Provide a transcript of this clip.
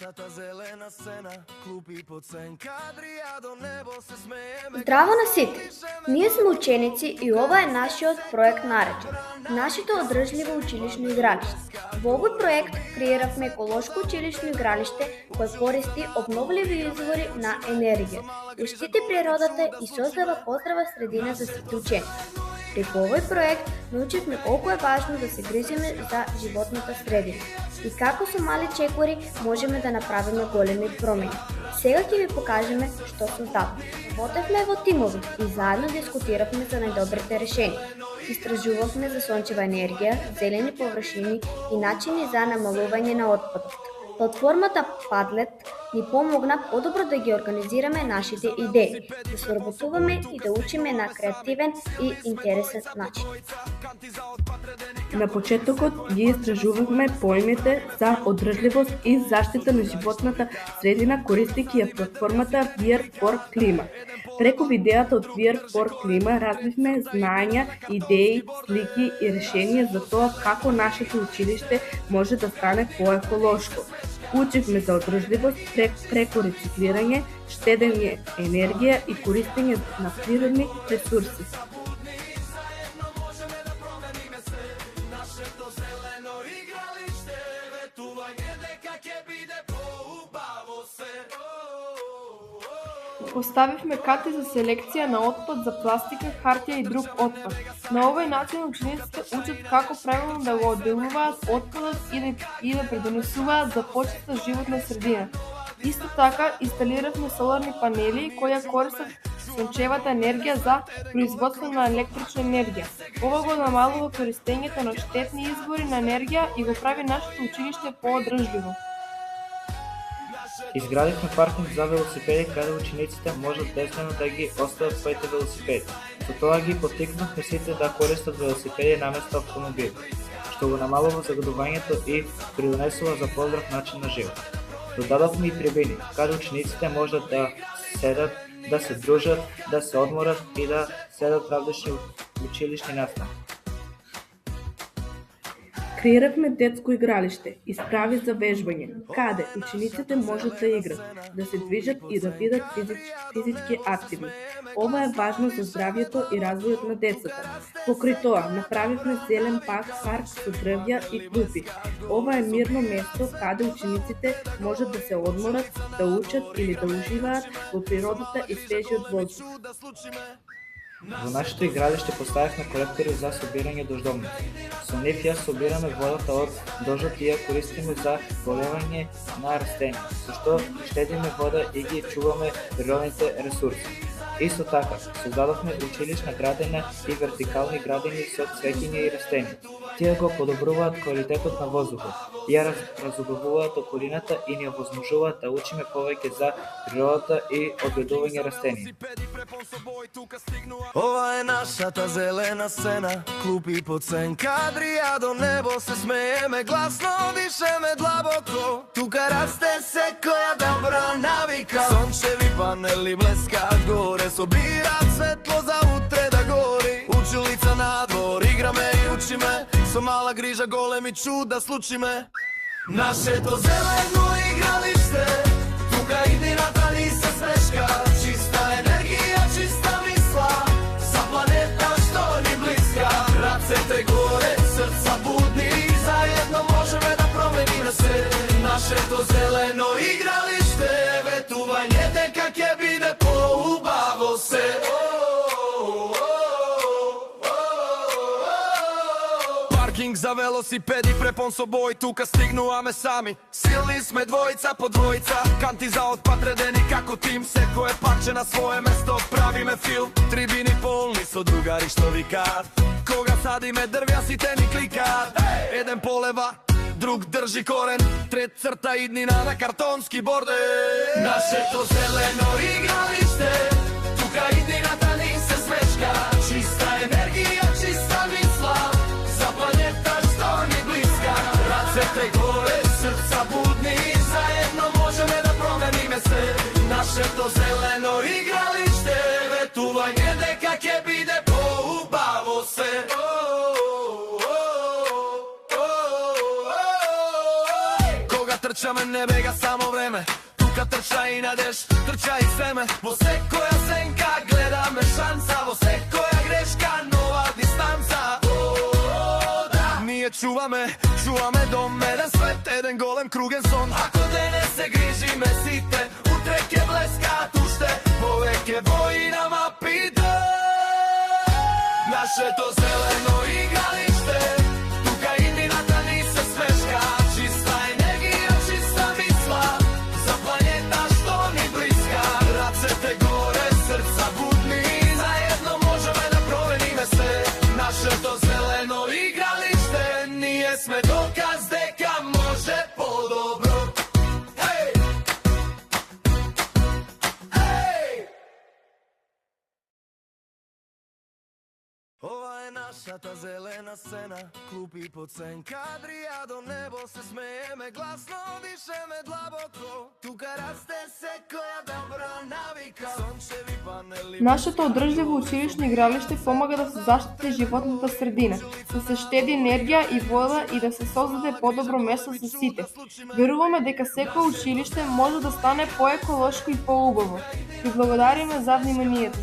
нашата зелена сцена, клупи под сен, кадри, а до небо се смееме. Здраво на сите! Ние сме ученици и ова е нашиот проект наречен Нашето одржливо училишно игралиште. Во овој проект креиравме еколошко училишно игралиште кое користи обновливи извори на енергија, штити природата и создава поздрава средина за сите ученици. Преку овој проект научивме колку е важно да се грижиме за животната средина и како со мали чекори можеме да направиме големи промени. Сега ќе ви покажеме што создаваме. Работевме во тимови и заедно дискутиравме за најдобрите решенија. Истражувавме за сончева енергија, зелени површини и начини за намалување на отпадот. Платформата Padlet ни помогна подобро да ги организираме нашите идеи, да соработуваме и да учиме на креативен и интересен начин. На почетокот ги истражувавме поимите за одржливост и заштита на животната средина користејќи ја платформата VR for Climate. Преку видеата од VR for Climate развивме знаења, идеи, слики и решенија за тоа како нашето училиште може да стане поеколошко. Учивме за одржливост преку рециклирање, штедење енергија и користење на природни ресурси. Поставивме карти за селекција на отпад за пластика, хартија и друг отпад. На овој начин учениците учат како правилно да го одделуваат отпадот и да придонесуваат за почиста животна средина. Исто така, инсталиравме соларни панели кои користат сончевата енергија за производство на електрична енергија. Ова го намалува користењето на штетни извори на енергија и го прави нашето училиште поодржливо. Изградивме паркинг за велосипеди каде учениците можат безбедно да ги остават своите велосипеди. Со тоа ги поттикнавме сите да користат велосипеди наместо автомобили, што го намалува загадувањето и придонесува за поздрав начин на живот. Додадовме и трибини, каде учениците можат да седат, да се дружат, да се одморат и да следат различни училишни настани. Креиравме детско игралиште, исправи за вежбање, каде учениците можат да играт, да се движат и да бидат физички активни. Ова е важно за здравјето и развојот на децата. Покрај тоа, направивме зелен парк со дрвја и клупи. Ова е мирно место каде учениците можат да се одморат, да учат или да уживаат во природата и свежиот воздух. Во нашето игралиште поставивме колектори за собирање дождовници. Со нив ја собираме водата од дождот и ја користиме за полевање на растенија, со што штедиме вода и ги чуваме природните ресурси. Исто така, создадовме училишна градина и вертикални градини со цвеќиња и растенија. Тие го подобруваат квалитетот на воздухот, ја разубавуваат околината и ни овозможуваат да учиме повеќе за природата и одгледување растенија. Ова е нашата зелена сцена, клупи под сен, кадри, а до небо се смееме гласно, дишеме длабоко. Тука расте секоја добра навика, сончеви панели блескаат горе, собираат светло за утре да гори. Училица надвор, играме и учиме, со мала грижа големи чуда случиме. Нашето зелено игралиште, тука иднината ни се смешка, чиста енергија, чиста мисла, за планета што ни блиска. Рацете горе, срца будни, заедно можеме да промениме се. Нашето зелено игралиште, ветување дека ќе биде поубаво се. Паркинг за велосипеди, препон со бој, тука стигнуваме сами. Силни сме двојца по двојца, канти за отпад редени како тим. Секое парче на свое место, правиме филм. Трибини полни со другари што викаат, кога садиме дрвја сите ни кликаат. Еден полева, друг држи корен, трет црта иднина на картонски борден. Нашето зелено игралиште, тука иднината ни се смешка, чиста енергија, чиста мисла, за планета што ни блиска. Рацете горе, срца будни, заедно можеме да промениме се. Нашето зелено игралиште, ветување дека ќе биде поубаво се. трчаме, не бега само време. Тука трча и надеж, трча и семе. Во секоја сенка гледаме шанса, во секоја грешка нова дистанца. Ние чуваме дом, еден свет, еден голем круген сон. Ако денес се грижиме сите, утре ќе блескаат уште повеќе бои на мапите. Нашето зелено игралиште, тука иднината ни се смешка. Чиста енергија, чиста мисла, за планета што ни блиска. Рацете горе, срца будни, заедно можеме да промениме се. Нашето зелено игралиште, ние сме доказ дека може подобро. Хеј! Хеј! Ова е нашата зелена сцена, клупи под сенка, дрија до небо се смееме гласно, дишеме длабоко. Тука расте секоја добра навика. Сончеви панели. Нашето одржливо училишно игралиште помага да се заштити животната средина, да се штеди енергија и вода и да се создаде подобро место за сите. Веруваме дека секое училиште може да стане поеколошко и поубаво. Ви благодариме за вниманието.